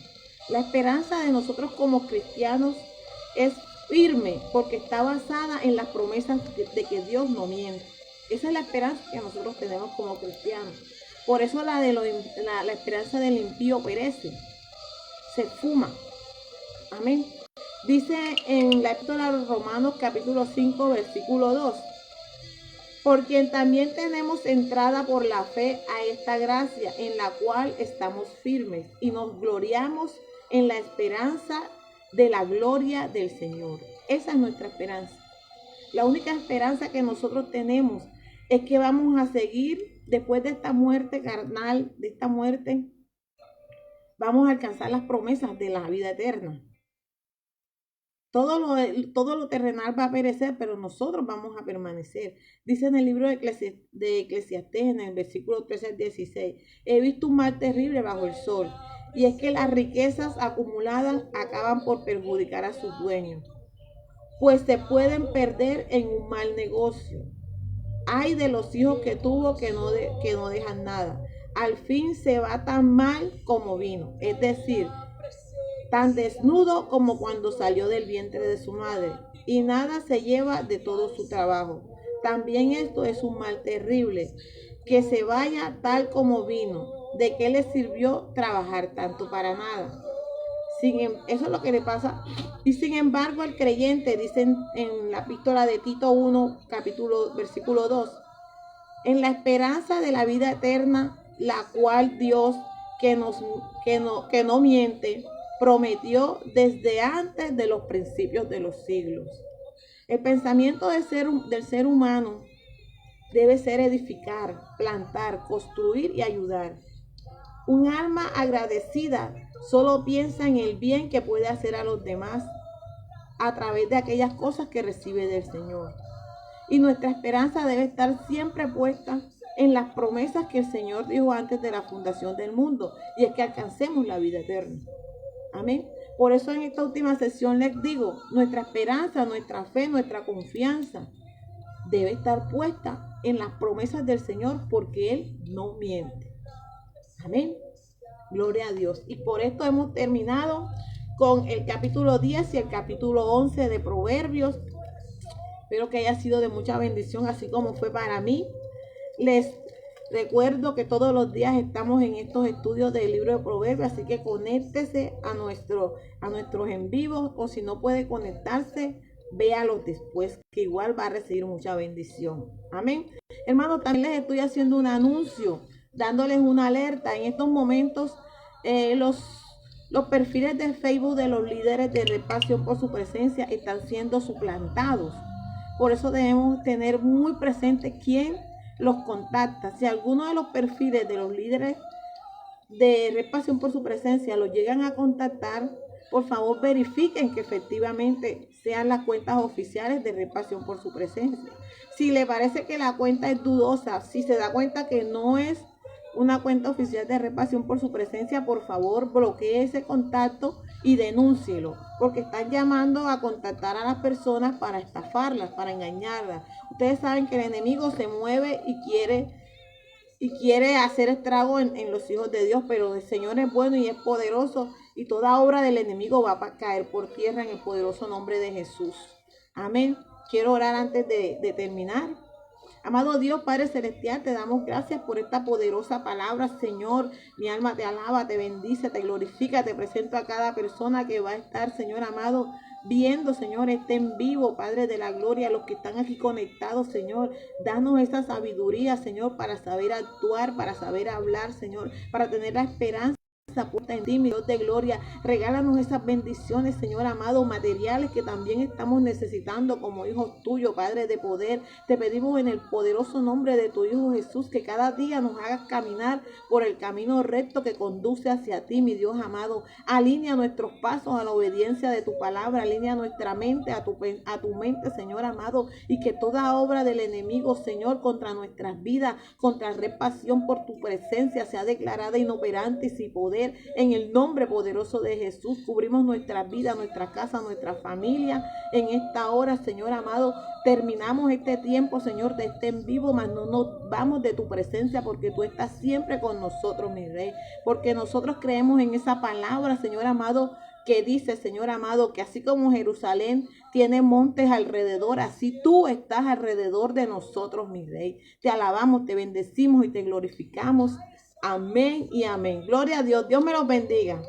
La esperanza de nosotros como cristianos es firme porque está basada en las promesas de que Dios no miente. Esa es la esperanza que nosotros tenemos como cristianos. Por eso la esperanza del impío perece, se esfuma. Amén. Dice en la epístola de los Romanos capítulo 5 versículo 2, por quien también tenemos entrada por la fe a esta gracia en la cual estamos firmes y nos gloriamos en la esperanza de la gloria del Señor. Esa es nuestra esperanza. La única esperanza que nosotros tenemos es que vamos a seguir después de esta muerte carnal, de esta muerte, vamos a alcanzar las promesas de la vida eterna. Todo lo terrenal va a perecer, pero nosotros vamos a permanecer. Dice en el libro de Eclesiastés, en el versículo 13 al 16, he visto un mal terrible bajo el sol, y es que las riquezas acumuladas acaban por perjudicar a sus dueños, pues se pueden perder en un mal negocio. Ay de los hijos que tuvo que no dejan nada. Al fin se va tan mal como vino, es decir, tan desnudo como cuando salió del vientre de su madre, y nada se lleva de todo su trabajo. También esto es un mal terrible, que se vaya tal como vino. ¿De qué le sirvió trabajar tanto para nada? Eso es lo que le pasa. Y sin embargo, el creyente, dicen en la epístola de Tito 1, versículo 2, en la esperanza de la vida eterna, la cual Dios, que no miente, prometió desde antes de los principios de los siglos. El pensamiento del ser humano debe ser edificar, plantar, construir y ayudar. Un alma agradecida solo piensa en el bien que puede hacer a los demás a través de aquellas cosas que recibe del Señor. Y nuestra esperanza debe estar siempre puesta en las promesas que el Señor dijo antes de la fundación del mundo, y es que alcancemos la vida eterna. Amén. Por eso en esta última sesión les digo, nuestra esperanza, nuestra fe, nuestra confianza debe estar puesta en las promesas del Señor, porque Él no miente. Amén. Gloria a Dios. Y por esto hemos terminado con el capítulo 10 y el capítulo 11 de Proverbios. Espero que haya sido de mucha bendición, así como fue para mí. Les recuerdo que todos los días estamos en estos estudios del libro de Proverbios, así que conéctese a nuestros en vivos, o si no puede conectarse, véalos después, que igual va a recibir mucha bendición. Amén. Hermano, también les estoy haciendo un anuncio, dándoles una alerta. En estos momentos, los perfiles de Facebook de los líderes de Red Pasión por su presencia están siendo suplantados. Por eso debemos tener muy presente quién los contacta. Si alguno de los perfiles de los líderes de Red Pasión por su presencia los llegan a contactar, por favor verifiquen que efectivamente sean las cuentas oficiales de Red Pasión por su presencia. Si le parece que la cuenta es dudosa, si se da cuenta que no es una cuenta oficial de Red Pasión por su presencia, por favor bloquee ese contacto y denúncielo, porque están llamando a contactar a las personas para estafarlas, para engañarlas. Ustedes saben que el enemigo se mueve y quiere hacer estrago en los hijos de Dios, pero el Señor es bueno y es poderoso, y toda obra del enemigo va a caer por tierra en el poderoso nombre de Jesús. Amén. Quiero orar antes de terminar. Amado Dios, Padre Celestial, te damos gracias por esta poderosa palabra, Señor. Mi alma te alaba, te bendice, te glorifica. Te presento a cada persona que va a estar, Señor amado, viendo, Señor, este en vivo, Padre de la gloria, los que están aquí conectados, Señor. Danos esa sabiduría, Señor, para saber actuar, para saber hablar, Señor, para tener la esperanza puesta en ti, mi Dios de gloria. Regálanos esas bendiciones, Señor amado, materiales que también estamos necesitando como hijos tuyos, Padre de poder. Te pedimos en el poderoso nombre de tu Hijo Jesús que cada día nos hagas caminar por el camino recto que conduce hacia ti, mi Dios amado. Alinea nuestros pasos a la obediencia de tu palabra, alinea nuestra mente a tu mente, Señor amado, y que toda obra del enemigo, Señor, contra nuestras vidas, contra Red Pasión por tu presencia, sea declarada inoperante y sin poder. En el nombre poderoso de Jesús, cubrimos nuestra vida, nuestra casa, nuestra familia. En esta hora, Señor amado, terminamos este tiempo, Señor, de este en vivo, mas no nos vamos de tu presencia, porque tú estás siempre con nosotros, mi Rey. Porque nosotros creemos en esa palabra, Señor amado, que dice, Señor amado, que así como Jerusalén tiene montes alrededor, así tú estás alrededor de nosotros, mi Rey. Te alabamos, te bendecimos y te glorificamos. Amén y amén. Gloria a Dios. Dios me los bendiga.